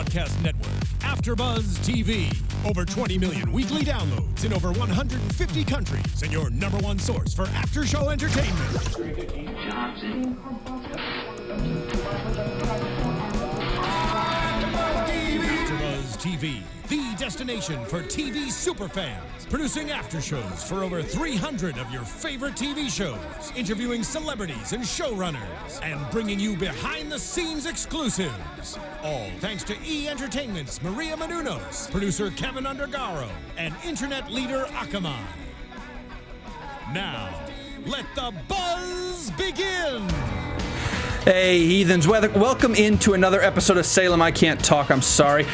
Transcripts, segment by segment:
broadcast network, AFTERBUZZ TV. Over 20 million weekly downloads in over 150 countries, and your #1 source for after-show entertainment. AFTERBUZZ TV, the destination for TV superfans. Producing after-shows for over 300 of your favorite TV shows. Interviewing celebrities and showrunners. And bringing you behind-the-scenes exclusives. All thanks to E! Entertainment's Maria Menounos, producer Kevin Undergaro, and internet leader Akamai. Now, let the buzz begin! Hey, heathens. Welcome into another episode of Salem. I can't talk. I'm sorry.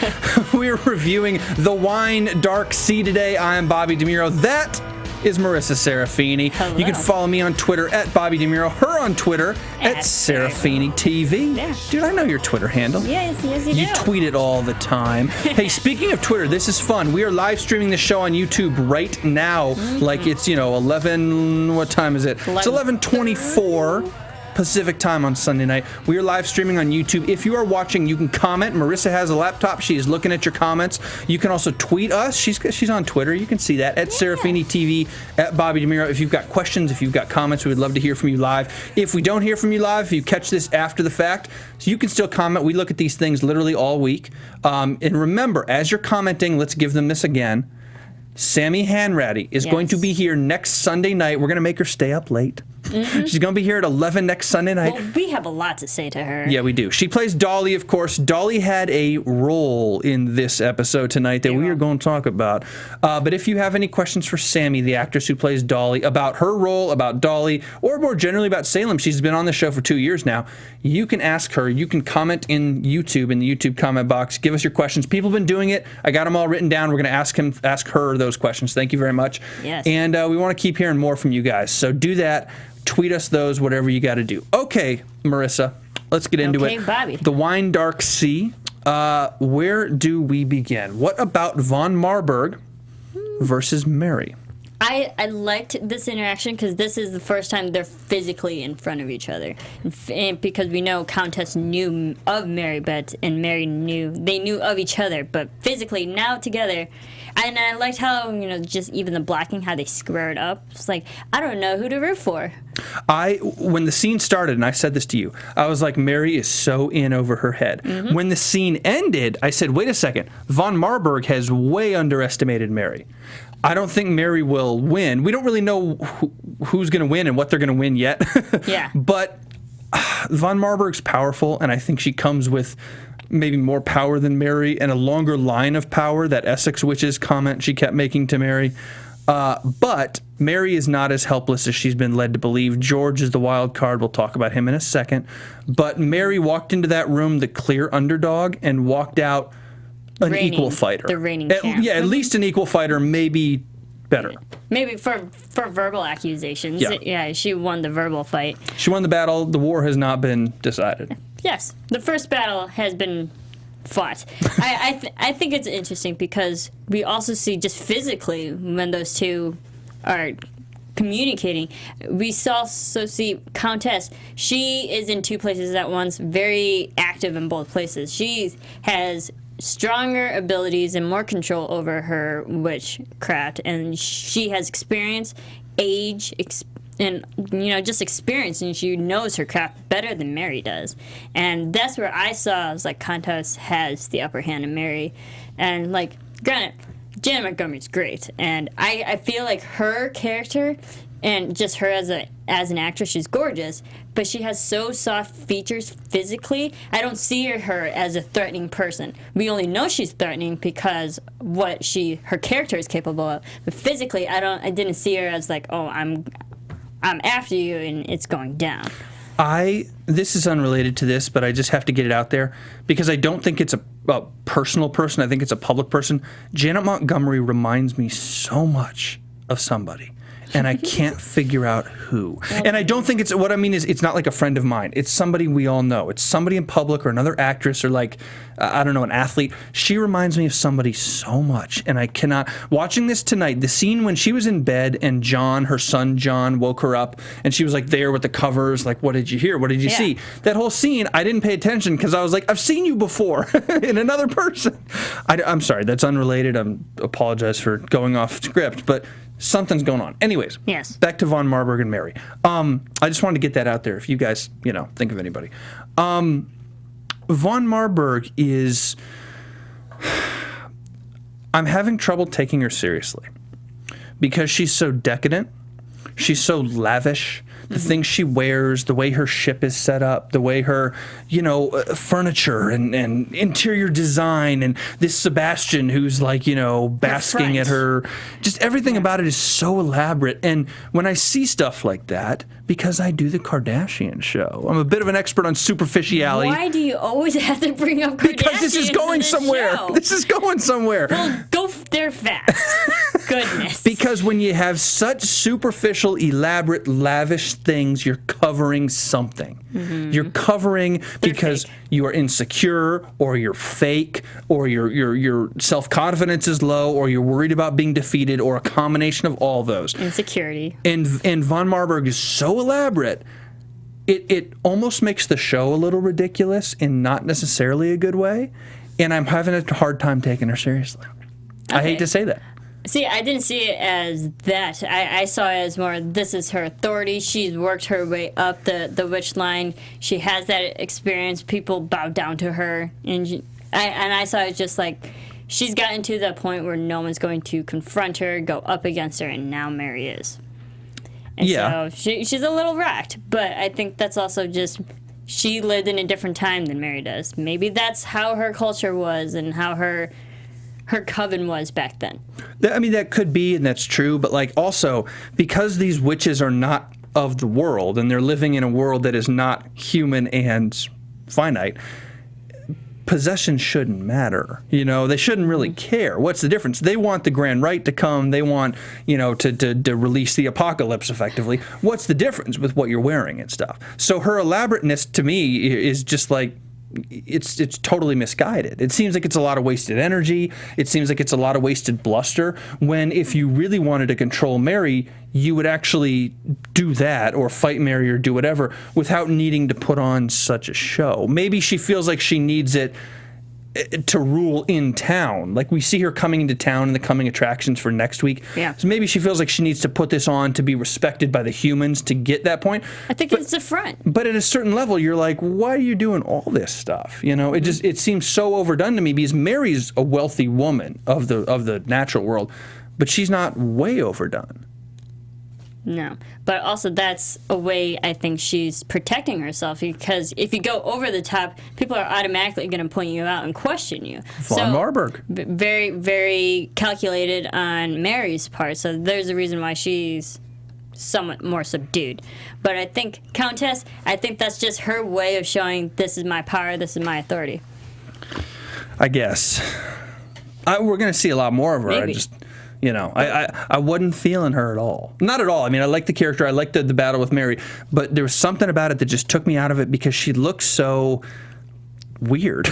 We're reviewing The Wine Dark Sea today. I am Bobby DeMuro. That is Marisa Serafini. Hello. You can follow me on Twitter at Bobby DeMuro. Her on Twitter at Serafini TV. Yeah. Dude, I know your Twitter handle. Yes, you You do. tweet it all the time. Hey, speaking of Twitter, this is fun. We are live streaming the show on YouTube right now. Like it's, 11, what time is it? It's 11:24. Pacific time on Sunday night. We are live streaming on YouTube. If you are watching, you can comment. Marisa has a laptop. She is looking at your comments. You can also tweet us. She's on Twitter. You can see that at Serafini TV, at Bobby DeMuro. If you've got questions, if you've got comments, we would love to hear from you live. If we don't hear from you live, if you catch this after the fact, so you can still comment. We look at these things literally all week. And remember, as you're commenting, let's give them this again. Sammy Hanratty is going to be here next Sunday night. We're going to make her stay up late. She's going to be here at 11 next Sunday night. Well, we have a lot to say to her. Yeah, we do. She plays Dolly, of course. Dolly had a role in this episode tonight that we are going to talk about. But if you have any questions for Sammy, the actress who plays Dolly, about her role, about Dolly, or more generally about Salem, she's been on the show for 2 years now, you can ask her. You can comment in the YouTube comment box. Give us your questions. People have been doing it. I got them all written down. We're going to ask her those questions. Thank you very much. Yes. And we want to keep hearing more from you guys. So do that. Tweet us those, whatever you got to do. Okay, Marisa, let's get into it. Okay, Bobby. The Wine Dark Sea. Where do we begin? What about Von Marburg versus Mary? I liked this interaction because this is the first time they're physically in front of each other. And because we know Countess knew of Mary, and Mary knew of each other, but physically now together. And I liked how, just even the blocking, how they squared up. It's like, I don't know who to root for. When the scene started, and I said this to you, I was like, Mary is so in over her head. When the scene ended, I said, wait a second, Von Marburg has way underestimated Mary. I don't think Mary will win. We don't really know who's going to win and what they're going to win yet. Yeah. But Von Marburg's powerful, and I think she comes with maybe more power than Mary and a longer line of power, that Essex witches comment she kept making to Mary. But Mary is not as helpless as she's been led to believe. George is the wild card. We'll talk about him in a second. But Mary walked into that room the clear underdog and walked out an equal fighter. The reigning champ. Yeah, at least an equal fighter, maybe better. Maybe for verbal accusations. Yeah. She won the verbal fight. She won the battle. The war has not been decided. Yes, the first battle has been fought. I think it's interesting because we also see just physically when those two are communicating. We also see Countess. She is in two places at once, very active in both places. She has stronger abilities and more control over her witchcraft, and she has experience, age, and just experience, and she knows her craft better than Mary does. And that's where I was like, Countess has the upper hand in Mary. And like, granted, Janet Montgomery's great, and I feel like her character and just her as an actress, she's gorgeous, but she has so soft features physically. I don't see her as a threatening person. We only know she's threatening because what her character is capable of. But physically, I didn't see her as like, oh, I'm after you and it's going down. This is unrelated to this, but I just have to get it out there because I don't think it's a personal person. I think it's a public person. Janet Montgomery reminds me so much of somebody. and I can't figure out who. And I don't think it's, what I mean is, it's not like a friend of mine. It's somebody we all know. It's somebody in public or another actress or like, I don't know, an athlete. She reminds me of somebody so much, and I cannot. Watching this tonight, the scene when she was in bed and John, her son John, woke her up, and she was like there with the covers, like, what did you hear? What did you see? That whole scene, I didn't pay attention because I was like, I've seen you before in another person. I'm sorry, that's unrelated. I apologize for going off script, but something's going on. Anyways, yes. Back to Von Marburg and Mary. I just wanted to get that out there if you guys, think of anybody. Von Marburg is... I'm having trouble taking her seriously because she's so decadent. She's so lavish. The things she wears, the way her ship is set up, the way her, furniture and interior design, and this Sebastian who's like, basking at her. Just everything about it is so elaborate. And when I see stuff like that, because I do the Kardashian show, I'm a bit of an expert on superficiality. Why do you always have to bring up Kardashians? Because this is going somewhere. Show? This is going somewhere. Well, go there fast. Goodness. Because when you have such superficial, elaborate, lavish things, you're covering something. You're covering because you are insecure, or you're fake, or your self-confidence is low, or you're worried about being defeated, or a combination of all those. Insecurity. And Von Marburg is so elaborate, it almost makes the show a little ridiculous in not necessarily a good way, and I'm having a hard time taking her seriously. Okay. I hate to say that. See, I didn't see it as that. I saw it as more, this is her authority. She's worked her way up the witch line. She has that experience. People bow down to her. And I saw it just like, she's gotten to the point where no one's going to confront her, go up against her, and now Mary is. And so she's a little wrecked. But I think that's also just, she lived in a different time than Mary does. Maybe that's how her culture was and how her coven was back then. I mean, that could be, and that's true, but like also, because these witches are not of the world, and they're living in a world that is not human and finite, possession shouldn't matter. They shouldn't really care. What's the difference? They want the grand rite to come. They want, to release the apocalypse effectively. What's the difference with what you're wearing and stuff? So her elaborateness to me is just like, it's totally misguided. It seems like it's a lot of wasted energy. It seems like it's a lot of wasted bluster, when if you really wanted to control Mary, you would actually do that, or fight Mary, or do whatever, without needing to put on such a show. Maybe she feels like she needs it to rule in town. Like we see her coming into town in the coming attractions for next week. Yeah. So maybe she feels like she needs to put this on to be respected by the humans to get that point. I think it's the front. But at a certain level, you're like, why are you doing all this stuff? It seems so overdone to me, because Mary's a wealthy woman of the natural world, but she's not way overdone. No, but also that's a way I think she's protecting herself, because if you go over the top, people are automatically going to point you out and question you. Von Marburg. Very, very calculated on Mary's part, so there's a reason why she's somewhat more subdued. But I think Countess, I think that's just her way of showing, this is my power, this is my authority. I guess. We're going to see a lot more of her. Maybe. I wasn't feeling her at all. Not at all. I mean, I liked the character. I liked the battle with Mary. But there was something about it that just took me out of it, because she looked so weird.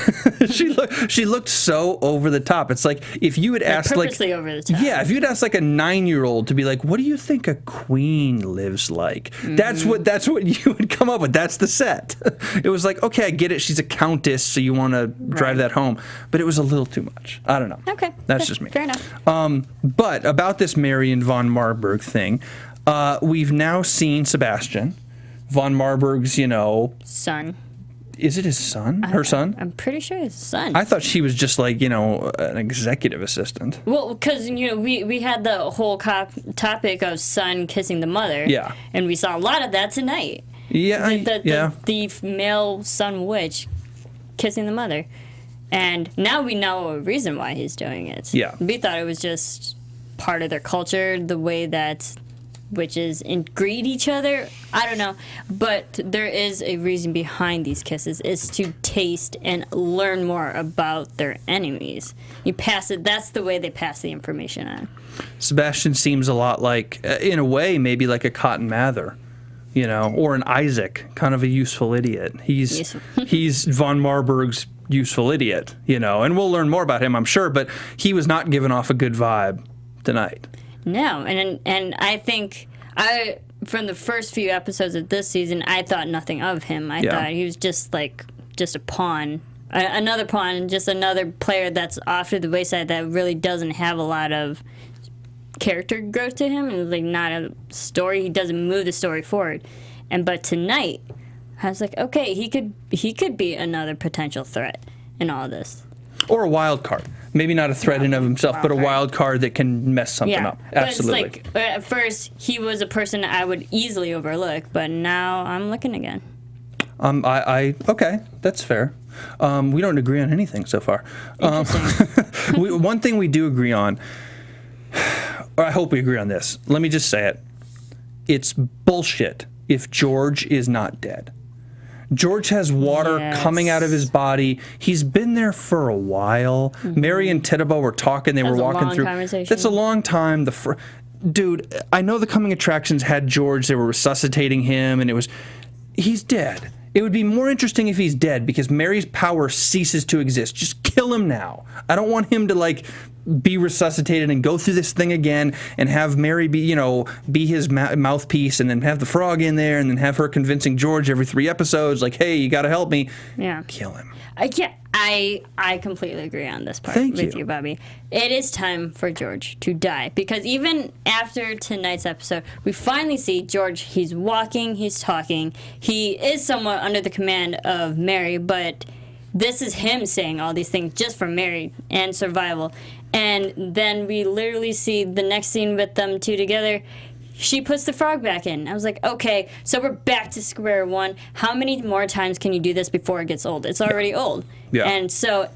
she looked so over the top. It's like if you had asked purposely over the top. Yeah, if you'd asked like a 9-year-old to be like, what do you think a queen lives like? That's what you would come up with. That's the set. It was like, okay, I get it. She's a countess, so you want to drive that home. But it was a little too much. I don't know. Okay. That's just me. Fair enough. But about this Mary and Von Marburg thing, we've now seen Sebastian, Von Marburg's, Son. Is it his son? Her son? I'm pretty sure it's his son. I thought she was just like, an executive assistant. Well, because, we had the whole topic of son kissing the mother. Yeah. And we saw a lot of that tonight. Yeah. The male son witch kissing the mother. And now we know a reason why he's doing it. Yeah. We thought it was just part of their culture, the way that witches and greet each other. I don't know, but there is a reason behind these kisses. It's to taste and learn more about their enemies. You pass it. That's the way they pass the information on. Sebastian seems a lot like, in a way, maybe like a Cotton Mather, you know, or an Isaac, kind of a useful idiot. He's von Marburg's useful idiot, you know, and we'll learn more about him, I'm sure, but he was not giving off a good vibe tonight. No, and I think from the first few episodes of this season, I thought nothing of him. I thought he was just a pawn, another pawn, just another player that's off to the wayside that really doesn't have a lot of character growth to him, and like not a story. He doesn't move the story forward. But tonight, I was like, okay, he could be another potential threat in all this, or a wild card. Maybe not a threat in of himself, but a wild card that can mess something up. Absolutely. But it's like, at first, he was a person I would easily overlook, but now I'm looking again. Okay, that's fair. We don't agree on anything so far. One thing we do agree on, or I hope we agree on this. Let me just say it. It's bullshit if George is not dead. George has water coming out of his body. He's been there for a while. Mm-hmm. Mary and Tituba were talking. They were walking through. That's a long time. Dude, I know the coming attractions had George. They were resuscitating him, and he's dead. It would be more interesting if he's dead because Mary's power ceases to exist. Just kill him now. I don't want him to be resuscitated and go through this thing again and have Mary be his mouthpiece and then have the frog in there and then have her convincing George every 3 episodes like, hey, you got to help me. Yeah. Kill him. I completely agree on this part with you, Bobby. It is time for George to die because even after tonight's episode, we finally see George. He's walking, he's talking. He is somewhat under the command of Mary, but this is him saying all these things just for Mary and survival. And then we literally see the next scene with them two together. She puts the frog back in. I was like, okay, so we're back to square one. How many more times can you do this before it gets old? It's already old. Yeah. And so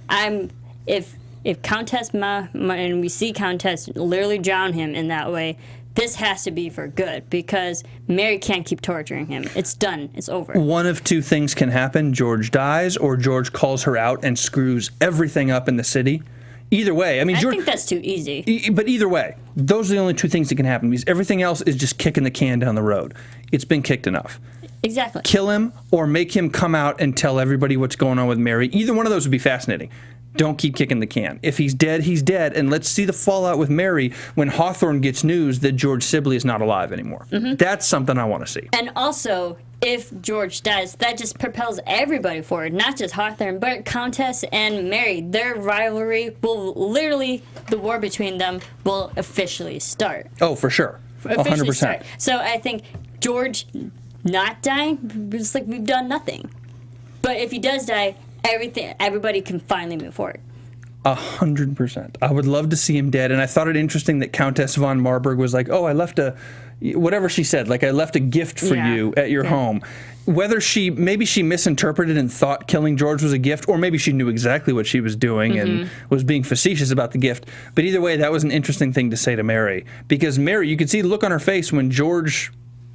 if Countess and we see Countess literally drown him in that way, this has to be for good because Mary can't keep torturing him. It's done. It's over. One of two things can happen. George dies or George calls her out and screws everything up in the city. Either way, I think that's too easy. But either way, those are the only two things that can happen because everything else is just kicking the can down the road. It's been kicked enough. Exactly. Kill him or make him come out and tell everybody what's going on with Mary. Either one of those would be fascinating. Don't keep kicking the can. If he's dead, he's dead. And let's see the fallout with Mary when Hawthorne gets news that George Sibley is not alive anymore. Mm-hmm. That's something I want to see. And also, if George dies, that just propels everybody forward, not just Hawthorne, but Countess and Mary. Their rivalry will literally, the war between them will officially start. Oh, for sure. 100%. Start. So I think George not dying, it's like we've done nothing. But if he does die, everybody can finally move forward. 100%. I would love to see him dead, and I thought it interesting that Countess von Marburg was like, oh, I left whatever she said, like I left a gift for you at your home. Whether maybe she misinterpreted and thought killing George was a gift, or maybe she knew exactly what she was doing and was being facetious about the gift. But either way, that was an interesting thing to say to Mary, because Mary, you could see the look on her face when George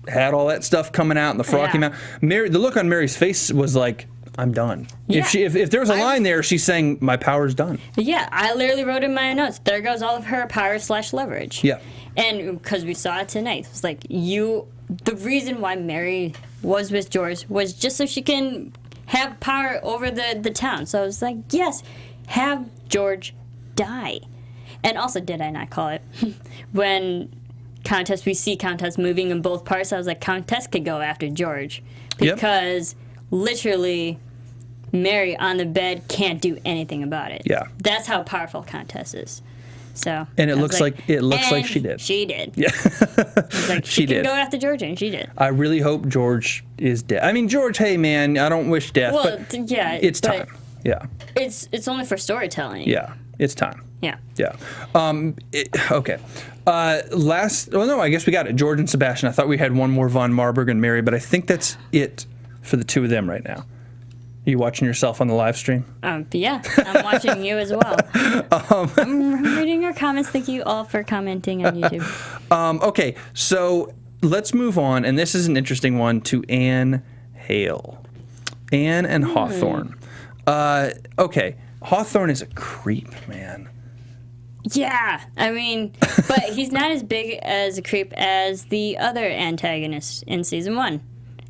had all that stuff coming out and the frog came out. The look on Mary's face was like, I'm done. Yeah. If there was a line there, she's saying, my power's done. Yeah, I literally wrote in my notes, there goes all of her power/leverage. Yeah. And because we saw it tonight, it's like the reason why Mary was with George was just so she can have power over the town. So I was like, yes, have George die. And also, did I not call it? When we see Countess moving in both parts, I was like, Countess could go after George. Because literally, Mary on the bed can't do anything about it. Yeah. That's how powerful Countess is. So. And it looks like she did. She did. Yeah. Like, she did. Go after George, and she did. I really hope George is dead. I mean, George, hey man, I don't wish death, but it's time. Yeah. It's only for storytelling. Yeah. It's time. Yeah. Yeah. Okay. I guess we got it. George and Sebastian. I thought we had one more von Marburg and Mary, but I think that's it for the two of them right now. Are you watching yourself on the live stream? Yeah, I'm watching you as well. I'm reading your comments. Thank you all for commenting on YouTube. Okay, so let's move on, and this is an interesting one, to Anne Hale. Anne and Hawthorne. Okay, Hawthorne is a creep, man. Yeah, I mean, but he's not as big as a creep as the other antagonist in season 1.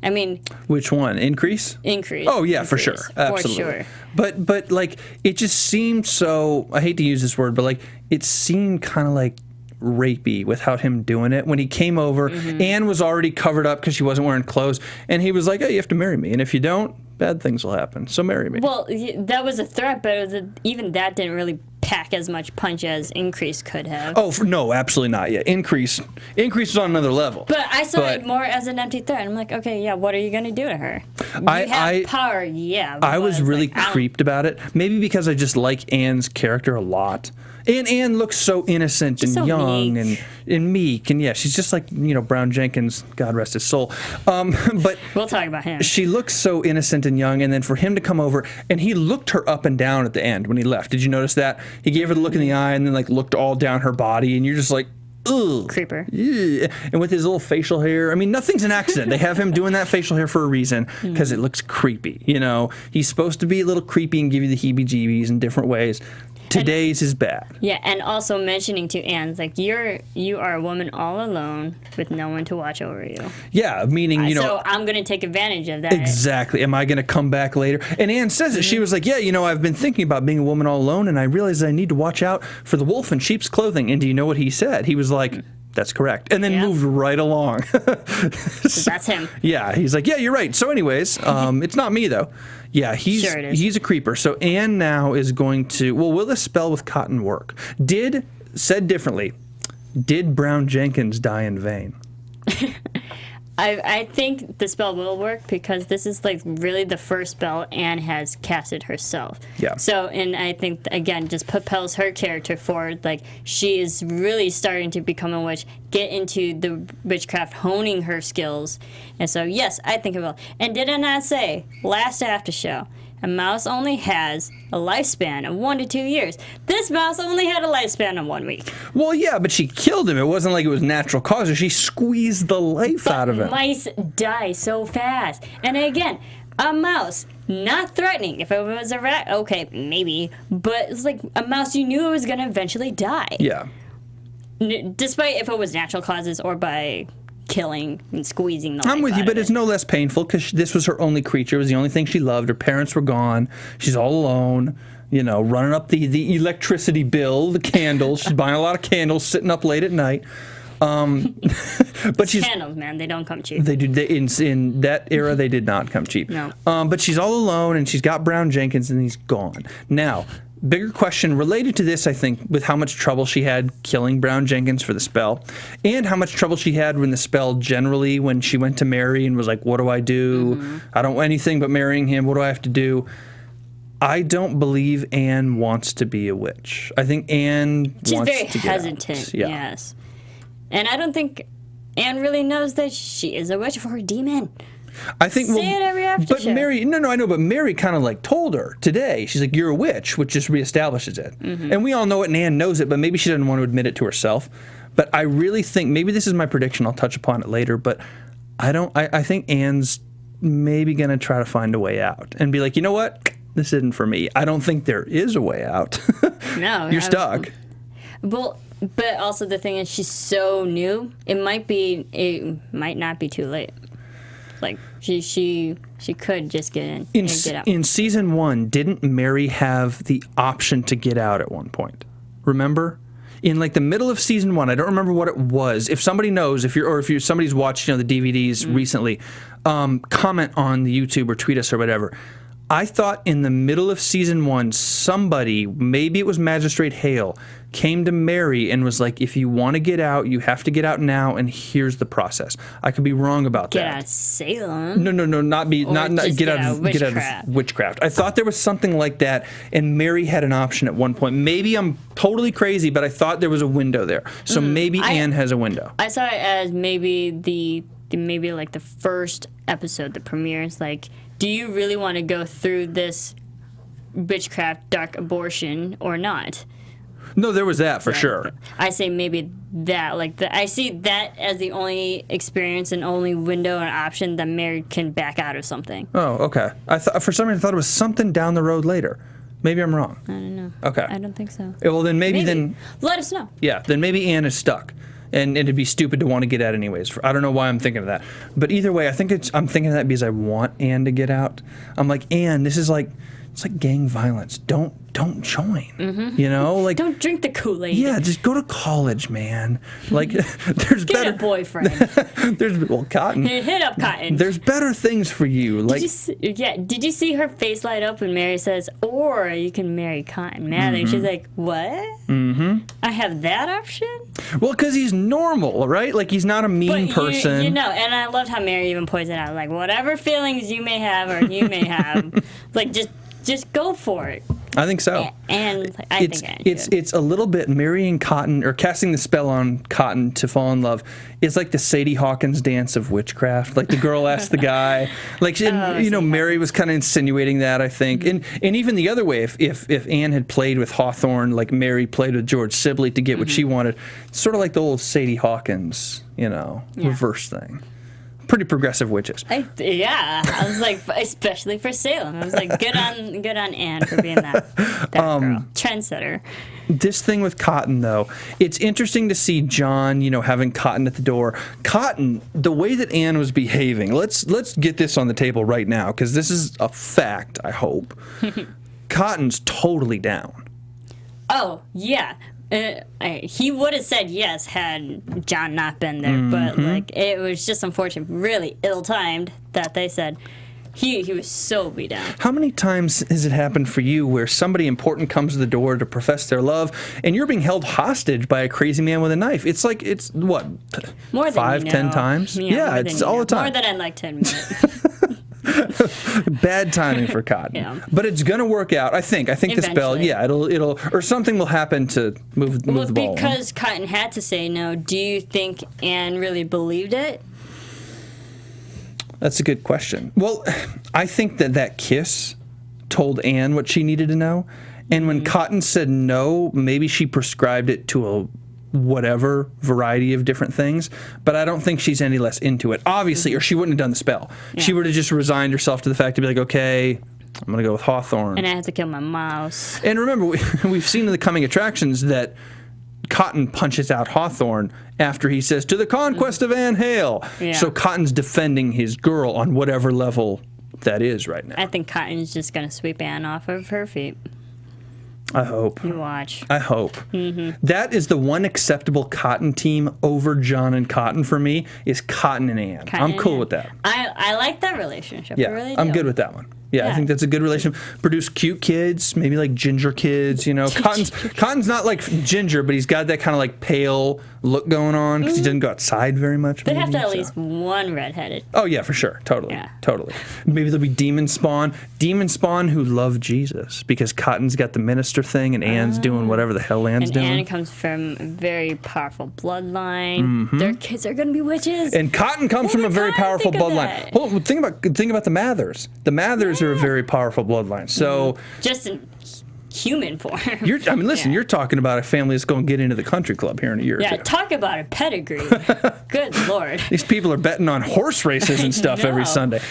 I mean, which one? Increase? Increase. Oh yeah, Increase, for sure, absolutely. For sure. But like, it just seemed so. I hate to use this word, but like, it seemed kind of like rapey without him doing it. When he came over, Anne was already covered up because she wasn't wearing clothes, and he was like, "Hey, you have to marry me, and if you don't, bad things will happen. So marry me." Well, that was a threat, but even that didn't really pack as much punch as Increase could have. Oh, no, absolutely not. Yeah, Increase was on another level. But I saw it more as an empty threat. I'm like, okay, yeah, what are you going to do to her? You have power, yeah. I was really creeped about it. Maybe because I just like Anne's character a lot. And Anne looks so innocent and so young meek. and meek. And yeah, she's just like, Brown Jenkins, God rest his soul. But we'll talk about him. She looks so innocent and young. And then for him to come over, and he looked her up and down at the end when he left. Did you notice that? He gave her the look in the eye and then like looked all down her body. And you're just like, ugh. Creeper. Yeah. And with his little facial hair, I mean, nothing's an accident. They have him doing that facial hair for a reason, because it looks creepy. He's supposed to be a little creepy and give you the heebie-jeebies in different ways. Today's is bad. Yeah, and also mentioning to Anne, like, you are a woman all alone with no one to watch over you. Yeah, meaning, so I'm going to take advantage of that. Exactly. Am I going to come back later? And Anne says it. She was like, yeah, I've been thinking about being a woman all alone, and I realized I need to watch out for the wolf in sheep's clothing. And do you know what he said? He was like, that's correct. And then moved right along. So that's him. Yeah, he's like, yeah, you're right. So anyways, it's not me, though. Yeah, he's a creeper. So Anne now is going to, will this spell with cotton work? Said differently, did Brown Jenkins die in vain? I think the spell will work because this is like really the first spell Anne has casted herself. Yeah. So, and I think, again, just propels her character forward. Like, she is really starting to become a witch, get into the witchcraft, honing her skills. And so, yes, I think it will. And did I not say, last after show, a mouse only has a lifespan of 1 to 2 years. This mouse only had a lifespan of 1 week. Well, yeah, but she killed him. It wasn't like it was natural causes. She squeezed the life out of him. Mice die so fast. And again, a mouse, not threatening. If it was a rat, okay, maybe. But it's like a mouse, you knew it was going to eventually die. Yeah. Despite if it was natural causes or by killing and squeezing the life I'm with you, out but of it's it. no less painful because this was her only creature. It was the only thing she loved. Her parents were gone. She's all alone, running up the electricity bill, the candles. She's buying a lot of candles, sitting up late at night. But she's candles, man. They don't come cheap. They do. In that era, they did not come cheap. No. But she's all alone, and she's got Brown Jenkins, and he's gone. Now, bigger question related to this, I think, with how much trouble she had killing Brown Jenkins for the spell, and how much trouble she had when the spell generally, when she went to marry and was like, what do I do? I don't want anything but marrying him. What do I have to do? I don't believe Anne wants to be a witch. I think Anne wants to get out. She's very hesitant, yes. And I don't think Anne really knows that she is a witch or a demon. I think Say it every after but show. Mary, I know, but Mary kind of like told her today. She's like, "You're a witch," which just reestablishes it, and we all know it, and Anne knows it, but maybe she doesn't want to admit it to herself. But I really think maybe this is my prediction. I'll touch upon it later, but I think Anne's maybe gonna try to find a way out and be like, you know what, this isn't for me. I don't think there is a way out. No, you're stuck. Well, but also the thing is, she's so new. It might not be too late. Like, she could just get in and get out. In season 1, didn't Mary have the option to get out at one point? Remember? In like the middle of season 1, I don't remember what it was. If somebody knows, if somebody's watched the DVDs recently, comment on the YouTube or tweet us or whatever. I thought in the middle of season 1, somebody, maybe it was Magistrate Hale, came to Mary and was like, if you want to get out, you have to get out now, and here's the process. I could be wrong about that. Get out of Salem. No, not get out of witchcraft. I thought there was something like that, and Mary had an option at one point. Maybe I'm totally crazy, but I thought there was a window there. So maybe Anne has a window. I saw it as maybe maybe like the first episode that premieres, like, do you really want to go through this witchcraft dark abortion or not? No, there was that for sure. I say maybe that, I see that as the only experience and only window and option that Mary can back out of something. Oh, okay. For some reason I thought it was something down the road later. Maybe I'm wrong. I don't know. Okay. I don't think so. Well, then maybe. Let us know. Yeah, then maybe Anne is stuck. And it'd be stupid to want to get out anyways. I don't know why I'm thinking of that. But either way, I'm thinking of that because I want Anne to get out. I'm like, Anne, it's like gang violence. Don't join. Mm-hmm. You know, like don't drink the Kool-Aid. Yeah, just go to college, man. Like there's Get better a boyfriend. Cotton. Hit up Cotton. There's better things for you. Like did you see her face light up when Mary says, "Or you can marry Cotton Mather"? She's like, "What? Mm-hmm. I have that option?" Well, because he's normal, right? Like he's not a mean person. You know, and I loved how Mary even points it out. Like whatever feelings you may have or you may have, like just go for it. I think so. And it's a little bit marrying Cotton or casting the spell on Cotton to fall in love. It's like the Sadie Hawkins dance of witchcraft. Like the girl asked the guy, like Mary was kind of insinuating that, I think, and even the other way. If Anne had played with Hawthorne, like Mary played with George Sibley to get what she wanted, sort of like the old Sadie Hawkins, reverse thing. Pretty progressive witches. I was like, especially for Salem. I was like, good on Anne for being that girl. Trendsetter. This thing with Cotton, though, it's interesting to see John, having Cotton at the door. Cotton, the way that Anne was behaving, let's get this on the table right now, because this is a fact, I hope. Cotton's totally down. Oh, yeah. He would have said yes had John not been there, but it was just unfortunate, really ill-timed that they said he was so beat down. How many times has it happened for you where somebody important comes to the door to profess their love and you're being held hostage by a crazy man with a knife? It's like, it's what, more 5-10 times? Yeah, it's all the time. More than I'd like to admit. Bad timing for Cotton. Yeah. But it's going to work out, I think. I think the spell, it'll or something will happen to move the ball. Well, because Cotton had to say no, do you think Anne really believed it? That's a good question. Well, I think that kiss told Anne what she needed to know. And when Cotton said no, maybe she prescribed it to a whatever variety of different things, but I don't think she's any less into it, obviously, or she wouldn't have done the spell. Yeah. She would have just resigned herself to the fact to be like, okay, I'm going to go with Hawthorne. And I have to kill my mouse. And remember, we've seen in the coming attractions that Cotton punches out Hawthorne after he says, "To the conquest of Anne Hale." Yeah. So Cotton's defending his girl on whatever level that is right now. I think Cotton's just going to sweep Anne off of her feet. I hope. You watch. I hope. Mm-hmm. That is the one acceptable Cotton team over John and Cotton for me, is Cotton and Anne. I'm cool with that. I like that relationship. Yeah, I really do. I'm good with that one. Yeah, I think that's a good relationship. Produce cute kids, maybe like ginger kids, Cotton's not like ginger, but he's got that kind of like pale look going on because he doesn't go outside very much. They have to at least one redheaded. Oh, yeah, for sure. Totally. Yeah. Totally. Maybe there'll be Demon Spawn who love Jesus because Cotton's got the minister thing and Anne's doing whatever the hell Anne's doing. And Anne comes from a very powerful bloodline. Mm-hmm. Their kids are going to be witches. And Cotton comes from a very powerful bloodline. Well, think about the Mathers. The Mathers are a very powerful bloodline. So just in human form. You're talking about a family that's going to get into the country club here in a year or two. Yeah, talk about a pedigree. Good Lord. These people are betting on horse races and stuff every Sunday.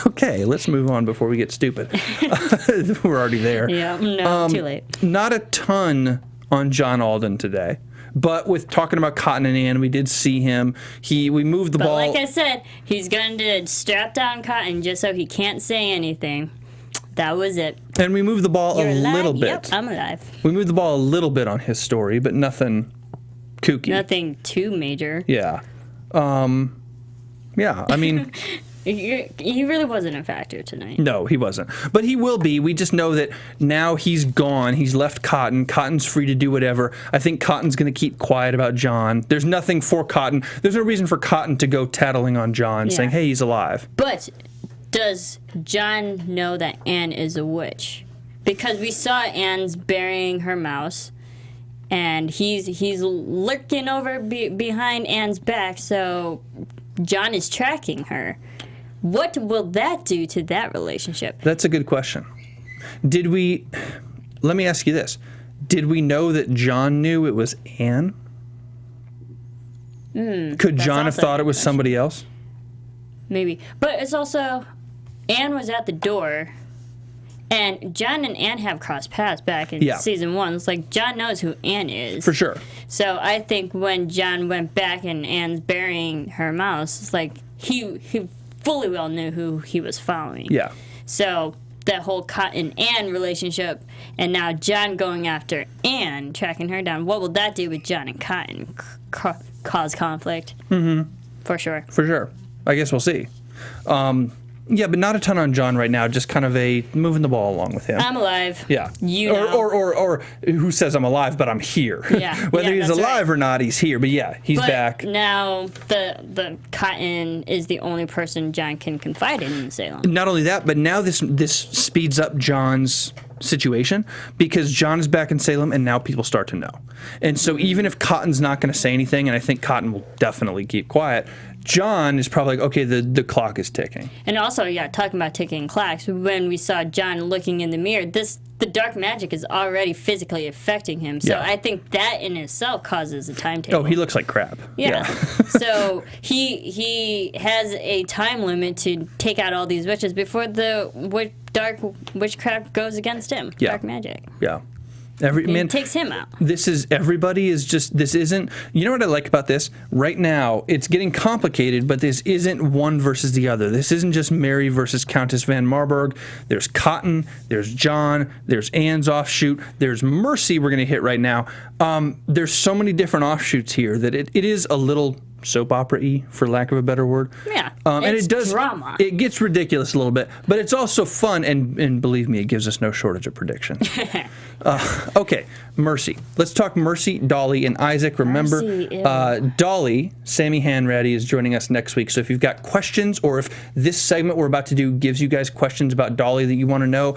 Okay, let's move on before we get stupid. We're already there. Yeah, too late. Not a ton on John Alden today. But with talking about Cotton and Anne, we did see him. We moved the ball. But like I said, he's going to strap down Cotton just so he can't say anything. That was it. And we moved the ball a little bit. Yep, I'm alive. We moved the ball a little bit on his story, but nothing kooky. Nothing too major. Yeah. Yeah, I mean... He really wasn't a factor tonight. No, he wasn't. But he will be. We just know that now he's gone. He's left Cotton. Cotton's free to do whatever. I think Cotton's going to keep quiet about John. There's nothing for Cotton. There's no reason for Cotton to go tattling on John, saying, hey, he's alive. But does John know that Anne is a witch? Because we saw Anne's burying her mouse, and he's lurking over behind Anne's back, so John is tracking her. What will that do to that relationship? That's a good question. Did we... let me ask you this. Did we know that John knew it was Anne? Could John have thought it was somebody else? Maybe. But it's also, Anne was at the door, and John and Anne have crossed paths back in season 1. It's like, John knows who Anne is. For sure. So I think when John went back and Anne's burying her mouse, it's like, he fully well knew who he was following. Yeah. So that whole Cotton Anne relationship, and now John going after Anne, tracking her down, what will that do with John and Cotton? Cause conflict. Mm-hmm. For sure. For sure. I guess we'll see. Yeah, but not a ton on John right now. Just kind of a moving the ball along with him. I'm alive. Yeah. You know. Or who says I'm alive, but I'm here. Yeah. Whether he's alive or not, he's here. But yeah, he's back. Now the Cotton is the only person John can confide in Salem. Not only that, but now this speeds up John's situation because John is back in Salem and now people start to know. And so even if Cotton's not going to say anything, and I think Cotton will definitely keep quiet, John is probably like, okay, the clock is ticking. And also, talking about ticking clocks, when we saw John looking in the mirror, the dark magic is already physically affecting him. So I think that in itself causes a timetable. Oh, he looks like crap. Yeah. So he has a time limit to take out all these witches before the dark witchcraft goes against him. Yeah. Dark magic. Yeah. It takes him out. Everybody is just, this isn't, you know what I like about this? Right now, it's getting complicated, but this isn't one versus the other. This isn't just Mary versus Countess Van Marburg. There's Cotton, there's John, there's Anne's offshoot, there's Mercy we're going to hit right now. There's so many different offshoots here that it is a little soap opera-y, for lack of a better word. Yeah, and it does drama. It gets ridiculous a little bit, but it's also fun, and believe me, it gives us no shortage of predictions. Okay, Mercy. Let's talk Mercy, Dolly, and Isaac. Remember, Dolly, Sammy Hanratty, is joining us next week, so if you've got questions, or if this segment we're about to do gives you guys questions about Dolly that you want to know,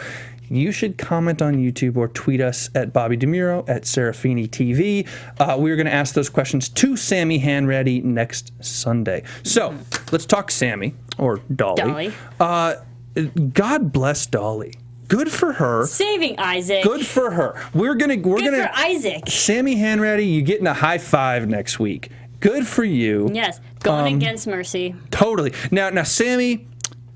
you should comment on YouTube or tweet us at Bobby DeMuro, at Serafini TV. We're going to ask those questions to Sammy Hanratty next Sunday. So, let's talk Sammy, or Dolly. God bless Dolly. Good for her. Saving Isaac. Good for her. We're gonna for Isaac. Sammy Hanratty, you getting a high five next week. Good for you. Yes, going against Mercy. Totally. Now, Sammy,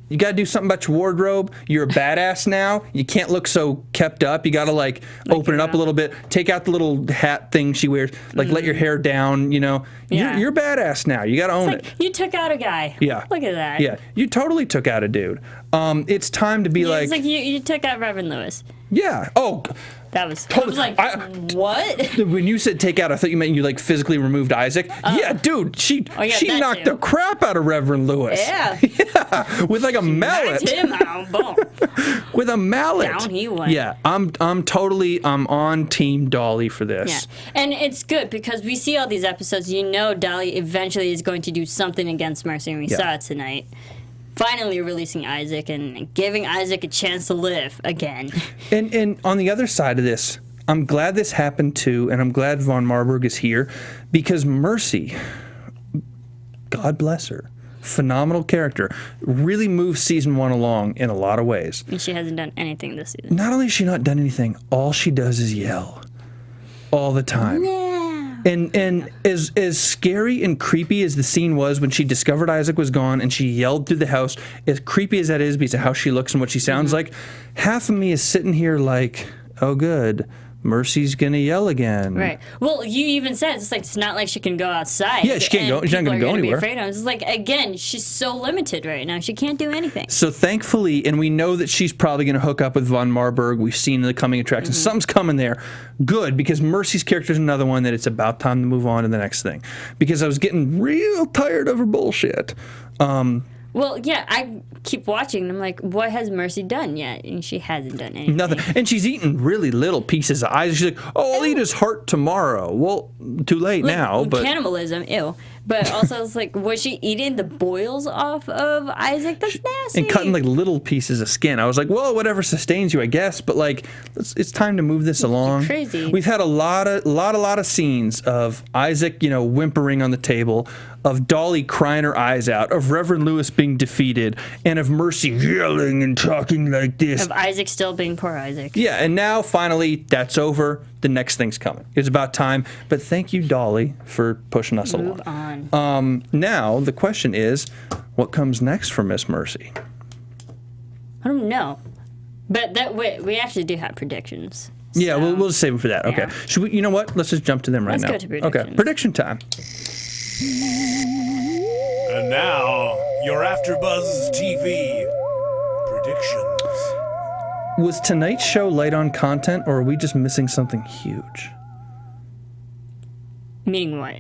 you got to do something about your wardrobe. You're a badass now. You can't look so kept up. You got to open it up a little bit. Take out the little hat thing she wears. Let your hair down. You're badass now. You got to own it. You took out a guy. Yeah. Look at that. Yeah. You totally took out a dude. It's time to be It's like you took out Reverend Lewis. Yeah. Oh. That was totally. I was like, what? When you said take out, I thought you meant you physically removed Isaac. Yeah, dude, she knocked the crap out of Reverend Lewis. Yeah. Yeah, with a mallet. Knocked him out. Boom. With a mallet. Down he went. Yeah, I'm on Team Dolly for this. Yeah, and it's good because we see all these episodes. Dolly eventually is going to do something against Mercy, and we saw it tonight. Finally releasing Isaac and giving Isaac a chance to live again. And on the other side of this, I'm glad this happened too, and I'm glad Von Marburg is here, because Mercy, God bless her, phenomenal character, really moves season 1 along in a lot of ways. And she hasn't done anything this season. Not only has she not done anything, all she does is yell. All the time. Yeah. And as scary and creepy as the scene was when she discovered Isaac was gone and she yelled through the house, as creepy as that is because of how she looks and what she sounds like, half of me is sitting here like, oh good, Mercy's gonna yell again. Right. Well, you even said it's not like she can go outside. Yeah, she can't go. She's not gonna go anywhere. Be afraid of. It's again, she's so limited right now. She can't do anything. So thankfully, and we know that she's probably gonna hook up with Von Marburg. We've seen in the coming attractions. Something's coming there. Good, because Mercy's character is another one that it's about time to move on to the next thing. Because I was getting real tired of her bullshit. Well, yeah, I keep watching, and I'm like, what has Mercy done yet? And she hasn't done anything. Nothing. And she's eating really little pieces of Isaac. She's like, oh, I'll eat his heart tomorrow. Well, too late now. But cannibalism, ew. But also, it's like, was she eating the boils off of Isaac? That's nasty. And cutting like little pieces of skin. I was like, well, whatever sustains you, I guess. But like, it's time to move this along. Crazy. We've had a lot of scenes of Isaac, whimpering on the table, of Dolly crying her eyes out, of Reverend Lewis being defeated, and of Mercy yelling and talking like this. Of Isaac still being poor Isaac. Yeah, and now finally that's over. The next thing's coming. It's about time. But thank you, Dolly, for pushing us along. Move on. Now the question is, what comes next for Miss Mercy? I don't know. But we actually do have predictions. Yeah, So- we'll just save it for that. Okay. Yeah. Should we? You know what? Let's just jump to them right Let's now. go to predictions. Okay. Prediction time. And now, your AFTERBUZZ TV predictions. Was tonight's show light on content, or are we just missing something huge? Meaning what?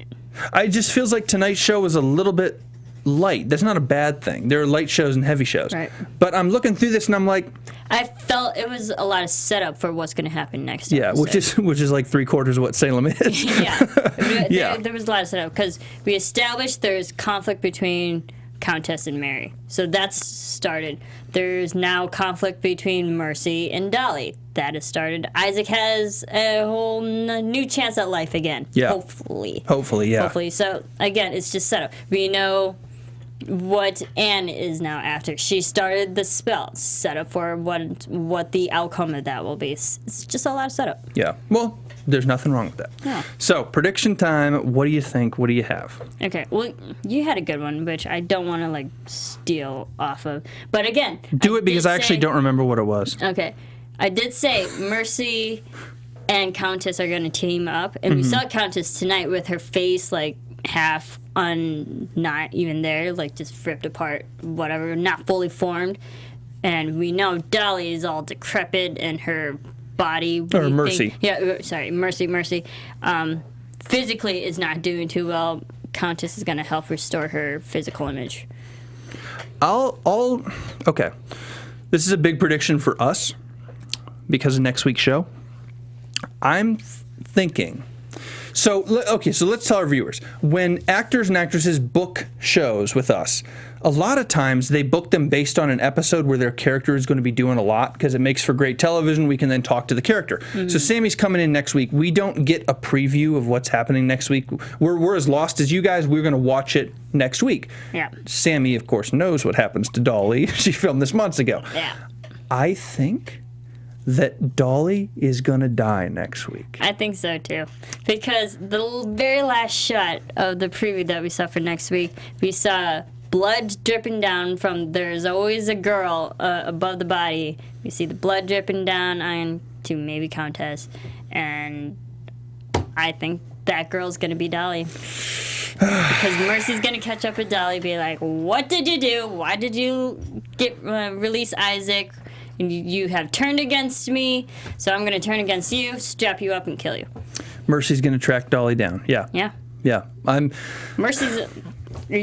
I just feels like tonight's show was a little bit light. That's not a bad thing. There are light shows and heavy shows. Right. But I'm looking through this and I'm like, I felt it was a lot of setup for what's going to happen next yeah, episode. which is like 3/4 of what Salem is. Yeah. Yeah. There was a lot of setup because we established there's conflict between Countess and Mary. So that's started. There's now conflict between Mercy and Dolly. That has started. Isaac has a whole new chance at life again. Yeah. Hopefully. Hopefully, yeah. Hopefully. So, again, it's just setup. We know what Anne is now after. She started the spell. Set up for what the outcome of that will be. It's just a lot of setup. Yeah. Well, there's nothing wrong with that. Yeah. So, prediction time. What do you think? What do you have? Okay, well, you had a good one, which I don't want to, steal off of. But again... Do it because I actually don't remember what it was. Okay. I did say Mercy and Countess are going to team up. And we saw Countess tonight with her face, half not even there, just ripped apart, whatever, not fully formed. And we know Dolly is all decrepit and her body... Or Mercy. Mercy. Physically is not doing too well. Countess is going to help restore her physical image. Okay. This is a big prediction for us because of next week's show. I'm thinking... So let's tell our viewers. When actors and actresses book shows with us, a lot of times they book them based on an episode where their character is going to be doing a lot because it makes for great television. We can then talk to the character. Mm-hmm. So Sammy's coming in next week. We don't get a preview of what's happening next week. We're as lost as you guys. We're going to watch it next week. Yeah. Sammy, of course, knows what happens to Dolly. She filmed this months ago. Yeah. I think that Dolly is going to die next week. I think so, too. Because the very last shot of the preview that we saw for next week, we saw blood dripping down from There's Always a Girl above the body. We see the blood dripping down to maybe Countess. And I think that girl's going to be Dolly. Because Mercy's going to catch up with Dolly, be like, what did you do? Why did you release Isaac? And you have turned against me, so I'm going to turn against you, strap you up, and kill you. Mercy's going to track Dolly down. Yeah. Yeah. Yeah.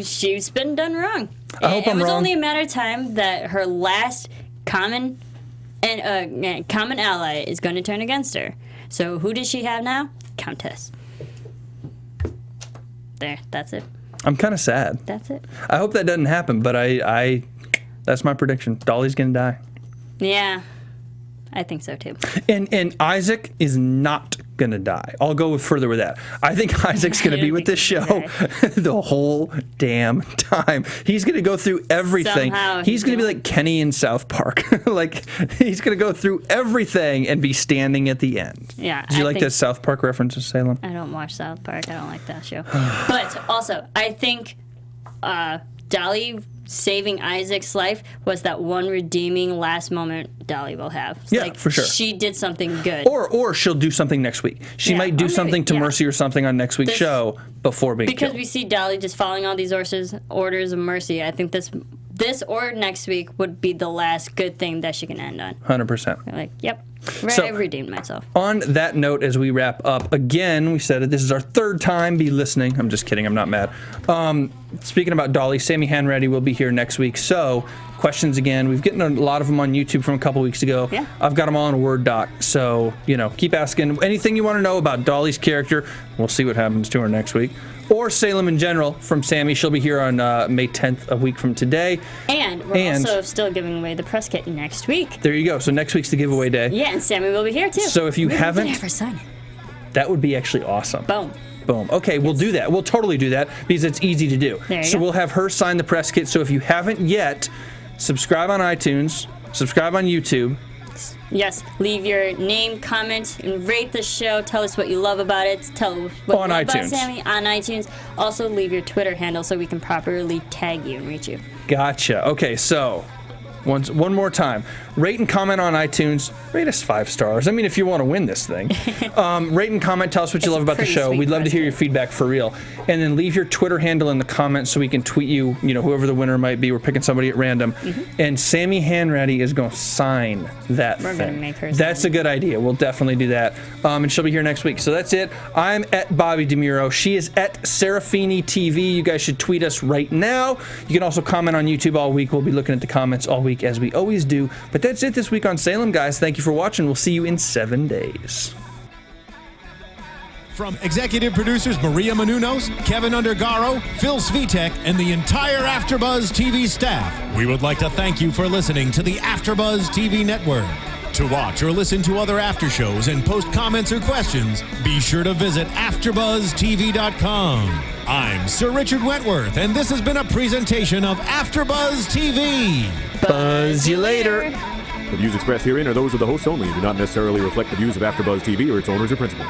She's been done wrong. I hope I'm wrong. It was only a matter of time that her last common ally is going to turn against her. So who does she have now? Countess. There. That's it. I'm kind of sad. That's it. I hope that doesn't happen, but I that's my prediction. Dolly's going to die. Yeah, I think so too. And Isaac is not gonna die. I'll go further with that. I think Isaac's gonna be with this show the whole damn time. He's gonna go through everything. Somehow he's gonna be like Kenny in South Park. He's gonna go through everything and be standing at the end. Yeah. Did you like that South Park reference to Salem? I don't watch South Park. I don't like that show. But also, I think Dolly saving Isaac's life was that one redeeming last moment Dolly will have. For sure. She did something good. Or she'll do something next week. She might do something to Mercy or something on next week's show before being because killed. we see Dolly just following all these orders of Mercy. I think this or next week would be the last good thing that she can end on. 100%. Yep. So, I redeemed myself. On that note, as we wrap up, again, we said it, this is our third time be listening. I'm just kidding. I'm not mad. Speaking about Dolly, Sammy Hanratty will be here next week. So, questions again. We've gotten a lot of them on YouTube from a couple weeks ago. Yeah. I've got them all in a Word doc. So, keep asking anything you want to know about Dolly's character. We'll see what happens to her next week. Or Salem in general from Sammy. She'll be here on May 10th, a week from today. And we're also still giving away the press kit next week. There you go. So next week's the giveaway day. Yeah, and Sammy will be here too. So if you haven't, ever sign it. That would be actually awesome. Boom. Okay, we'll do that. We'll totally do that because it's easy to do. So we'll have her sign the press kit. So if you haven't yet, subscribe on iTunes, subscribe on YouTube. Yes, leave your name, comment, and rate the show. Tell us what you love about it. Tell what you love about Sammy on iTunes. Also, leave your Twitter handle so we can properly tag you and reach you. Gotcha. Okay, so one more time. Rate and comment on iTunes. Rate us 5 stars. I mean, if you want to win this thing. Rate and comment. Tell us what you love about the show. We'd love to hear your feedback for real. And then leave your Twitter handle in the comments so we can tweet you, whoever the winner might be. We're picking somebody at random. And Sammy Hanratty is going to sign that thing. We're going to make her sign. That's a good idea. We'll definitely do that. And she'll be here next week. So that's it. I'm at Bobby DeMuro. She is at Serafini TV. You guys should tweet us right now. You can also comment on YouTube all week. We'll be looking at the comments all week as we always do. But that's it this week on Salem, guys. Thank you for watching. We'll see you in 7 days. From executive producers Maria Menounos, Kevin Undergaro, Phil Svitek, and the entire AfterBuzz TV staff, we would like to thank you for listening to the AfterBuzz TV network. To watch or listen to other after shows and post comments or questions, be sure to visit AfterBuzzTV.com. I'm Sir Richard Wentworth, and this has been a presentation of AfterBuzz TV. Buzz you later. The views expressed herein are those of the hosts only and do not necessarily reflect the views of AfterBuzz TV or its owners or principals.